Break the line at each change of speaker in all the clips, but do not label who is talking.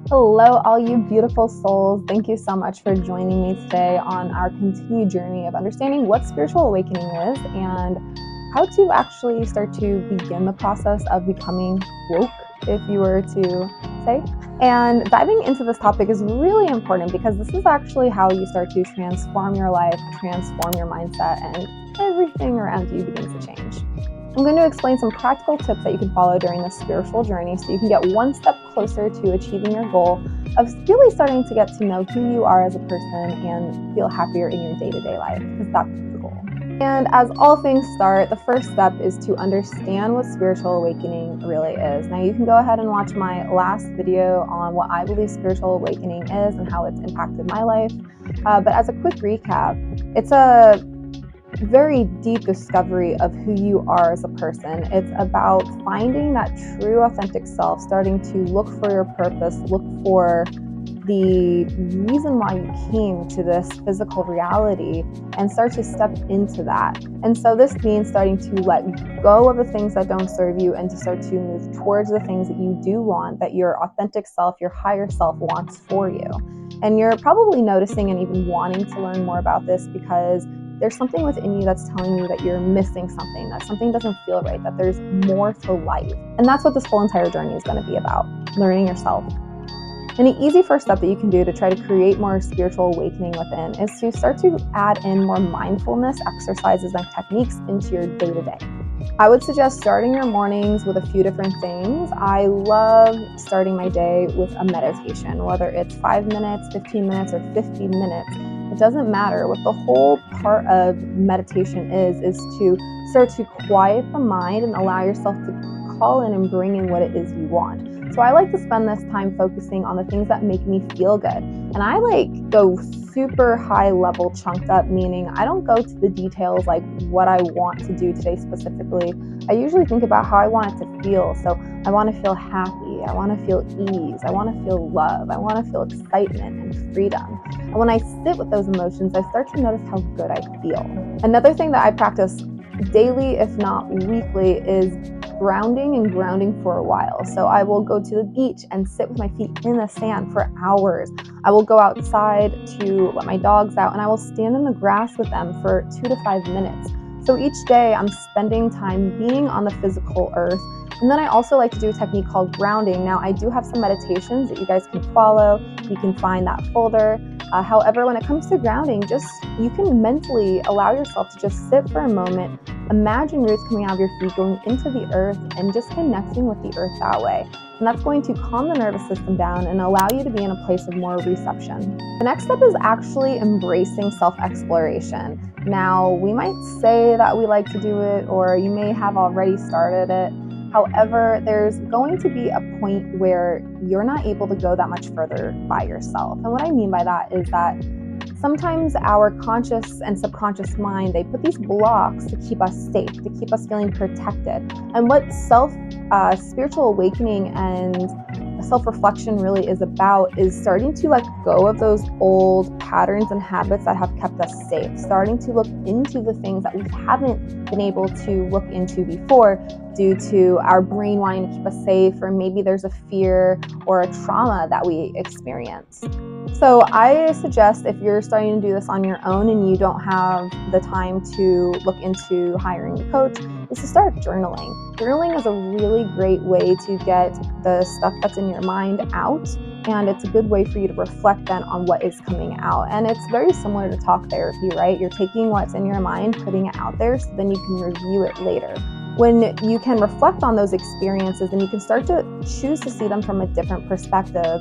Hello, all you beautiful souls. Thank you so much for joining me today on our continued journey of understanding what spiritual awakening is and how to actually start to begin the process of becoming woke, if you were to say. And diving into this topic is really important because this is actually how you start to transform your life, transform your mindset, and everything around you begins to change. I'm going to explain some practical tips that you can follow during this spiritual journey so you can get one step closer to achieving your goal of really starting to get to know who you are as a person and feel happier in your day-to-day life, because that's the goal. And as all things start, the first step is to understand what spiritual awakening really is. Now, you can go ahead and watch my last video on what I believe spiritual awakening is and how it's impacted my life. But as a quick recap, it's a very deep discovery of who you are as a person. It's about finding that true, authentic self, starting to look for your purpose, look for the reason why you came to this physical reality and start to step into that. And so this means starting to let go of the things that don't serve you and to start to move towards the things that you do want, that your authentic self, your higher self wants for you. And you're probably noticing and even wanting to learn more about this because there's something within you that's telling you that you're missing something, that something doesn't feel right, that there's more to life. And that's what this whole entire journey is going to be about, learning yourself. And an easy first step that you can do to try to create more spiritual awakening within is to start to add in more mindfulness exercises and techniques into your day-to-day. I would suggest starting your mornings with a few different things. I love starting my day with a meditation, whether it's 5 minutes, 15 minutes, or 50 minutes. It doesn't matter. What the whole part of meditation is to start to quiet the mind and allow yourself to call in and bring in what it is you want. So I like to spend this time focusing on the things that make me feel good. And I go super high level chunked up, meaning I don't go to the details like what I want to do today specifically. I usually think about how I want it to feel. So I want to feel happy. I want to feel ease. I want to feel love. I want to feel excitement and freedom. And when I sit with those emotions, I start to notice how good I feel. Another thing that I practice daily, if not weekly, is grounding for a while. So I will go to the beach and sit with my feet in the sand for hours. I will go outside to let my dogs out and I will stand in the grass with them for 2 to 5 minutes. So each day I'm spending time being on the physical earth. And then I also like to do a technique called grounding. Now, I do have some meditations that you guys can follow. You can find that folder. However, when it comes to grounding, you can mentally allow yourself to just sit for a moment, imagine roots coming out of your feet, going into the earth, and just connecting with the earth that way. And that's going to calm the nervous system down and allow you to be in a place of more reception. The next step is actually embracing self-exploration. Now, we might say that we like to do it, or you may have already started it. However, there's going to be a point where you're not able to go that much further by yourself. And what I mean by that is that sometimes our conscious and subconscious mind, they put these blocks to keep us safe, to keep us feeling protected. And what spiritual awakening and self-reflection really is about is starting to let go of those old patterns and habits that have kept us safe, starting to look into the things that we haven't been able to look into before due to our brain wanting to keep us safe, or maybe there's a fear or a trauma that we experience. So I suggest, if you're starting to do this on your own and you don't have the time to look into hiring a coach, is to start journaling. Journaling is a really great way to get the stuff that's in your mind out, and it's a good way for you to reflect then on what is coming out. And it's very similar to talk therapy, right? You're taking what's in your mind, putting it out there, so then you can review it later. When you can reflect on those experiences, then you can start to choose to see them from a different perspective.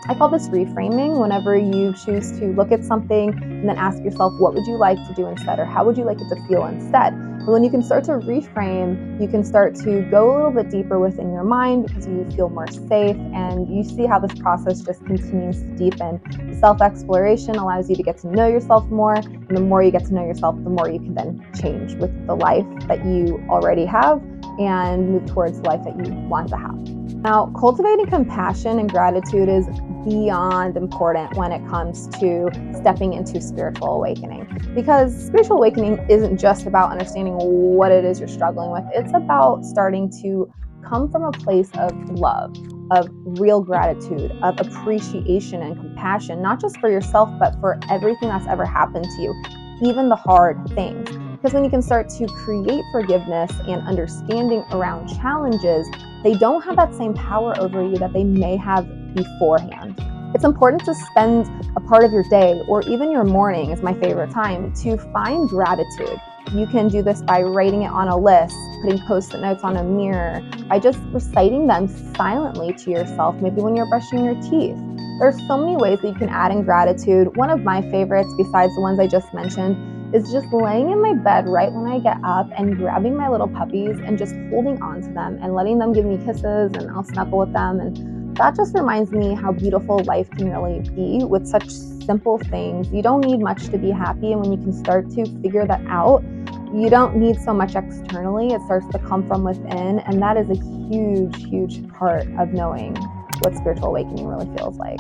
I call this reframing. Whenever you choose to look at something and then ask yourself, what would you like to do instead, or how would you like it to feel instead? And when you can start to reframe, you can start to go a little bit deeper within your mind because you feel more safe, and you see how this process just continues to deepen. Self-exploration allows you to get to know yourself more, and the more you get to know yourself, the more you can then change with the life that you already have and move towards the life that you want to have. Now, cultivating compassion and gratitude is beyond important when it comes to stepping into spiritual awakening, because spiritual awakening isn't just about understanding what it is you're struggling with. It's about starting to come from a place of love. of real gratitude, of appreciation and compassion, not just for yourself, but for everything that's ever happened to you, even the hard things. Because when you can start to create forgiveness and understanding around challenges, they don't have that same power over you that they may have beforehand. It's important to spend a part of your day, or even your morning is my favorite time, to find gratitude. You can do this by writing it on a list, putting post-it notes on a mirror, by just reciting them silently to yourself, maybe when you're brushing your teeth. There's so many ways that you can add in gratitude. One of my favorites, besides the ones I just mentioned, is just laying in my bed right when I get up and grabbing my little puppies and just holding on to them and letting them give me kisses, and I'll snuggle with them. And that just reminds me how beautiful life can really be with such simple things. You don't need much to be happy, and when you can start to figure that out, you don't need so much externally. It starts to come from within, and that is a huge, huge part of knowing what spiritual awakening really feels like.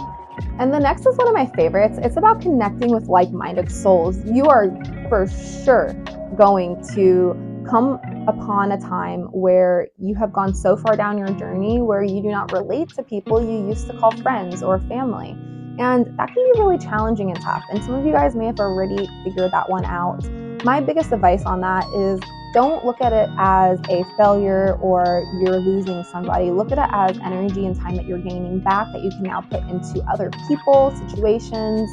And the next is one of my favorites. It's about connecting with like-minded souls. You are for sure going to come upon a time where you have gone so far down your journey where you do not relate to people you used to call friends or family. And that can be really challenging and tough. And some of you guys may have already figured that one out. My biggest advice on that is don't look at it as a failure or you're losing somebody. Look at it as energy and time that you're gaining back that you can now put into other people, situations,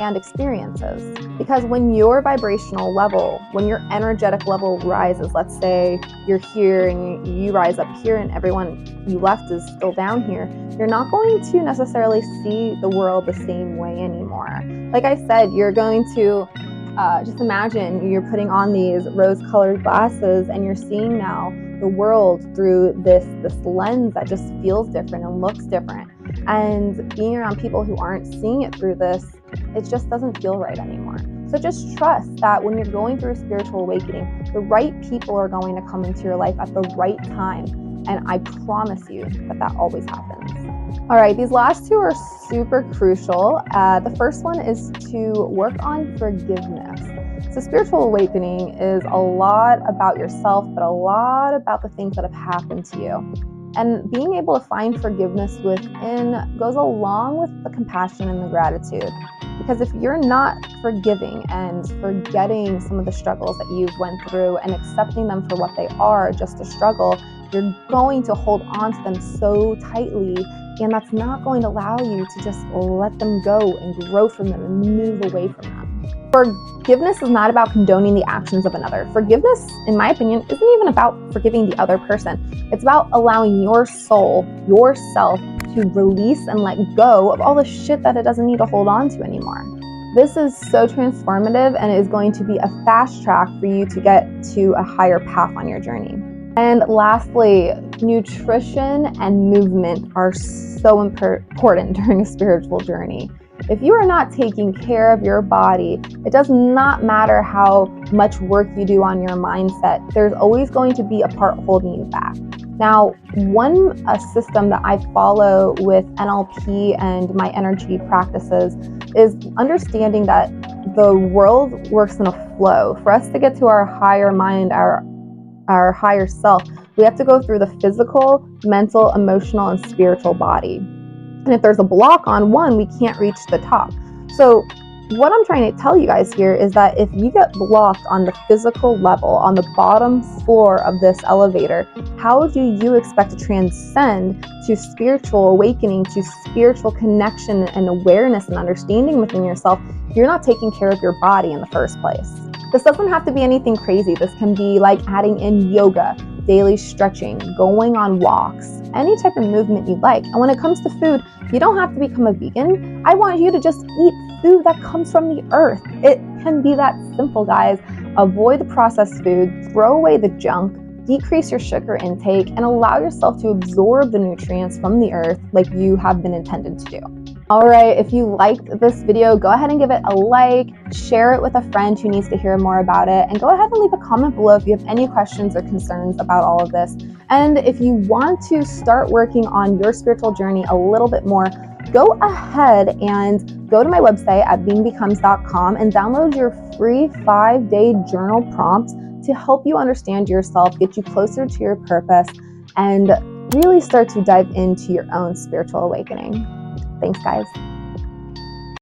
and experiences. Because when your vibrational level, when your energetic level rises, let's say you're here and you rise up here and everyone you left is still down here, you're not going to necessarily see the world the same way anymore. Like I said, you're going to just imagine you're putting on these rose-colored glasses and you're seeing now the world through this lens that just feels different and looks different. And being around people who aren't seeing it through this, it just doesn't feel right anymore. So just trust that when you're going through a spiritual awakening, the right people are going to come into your life at the right time. And I promise you that always happens. All right, these last two are super crucial. The first one is to work on forgiveness. So spiritual awakening is a lot about yourself, but a lot about the things that have happened to you. And being able to find forgiveness within goes along with the compassion and the gratitude. Because if you're not forgiving and forgetting some of the struggles that you've went through and accepting them for what they are, just a struggle, you're going to hold on to them so tightly, and that's not going to allow you to just let them go and grow from them and move away from them. Forgiveness is not about condoning the actions of another. Forgiveness, in my opinion, isn't even about forgiving the other person. It's about allowing your soul, yourself, to release and let go of all the shit that it doesn't need to hold on to anymore. This is so transformative, and it is going to be a fast track for you to get to a higher path on your journey. And lastly, nutrition and movement are so important during a spiritual journey. If you are not taking care of your body, it does not matter how much work you do on your mindset. There's always going to be a part holding you back. Now, one system that I follow with NLP and my energy practices is understanding that the world works in a flow. For us to get to our higher mind, our higher self, we have to go through the physical, mental, emotional, and spiritual body. And if there's a block on one, we can't reach the top. So what I'm trying to tell you guys here is that if you get blocked on the physical level, on the bottom floor of this elevator, how do you expect to transcend to spiritual awakening, to spiritual connection and awareness and understanding within yourself if you're not taking care of your body in the first place? This doesn't have to be anything crazy. This can be like adding in yoga, daily stretching, going on walks, any type of movement you like. And when it comes to food, you don't have to become a vegan. I want you to just eat food that comes from the earth. It can be that simple, guys. Avoid the processed food, throw away the junk, decrease your sugar intake, and allow yourself to absorb the nutrients from the earth like you have been intended to do. All right, if you liked this video, go ahead and give it a like, share it with a friend who needs to hear more about it, and go ahead and leave a comment below if you have any questions or concerns about all of this. And if you want to start working on your spiritual journey a little bit more, go ahead and go to my website at beingbecomes.com and download your free 5-day journal prompt to help you understand yourself, get you closer to your purpose, and really start to dive into your own spiritual awakening. Thanks, guys.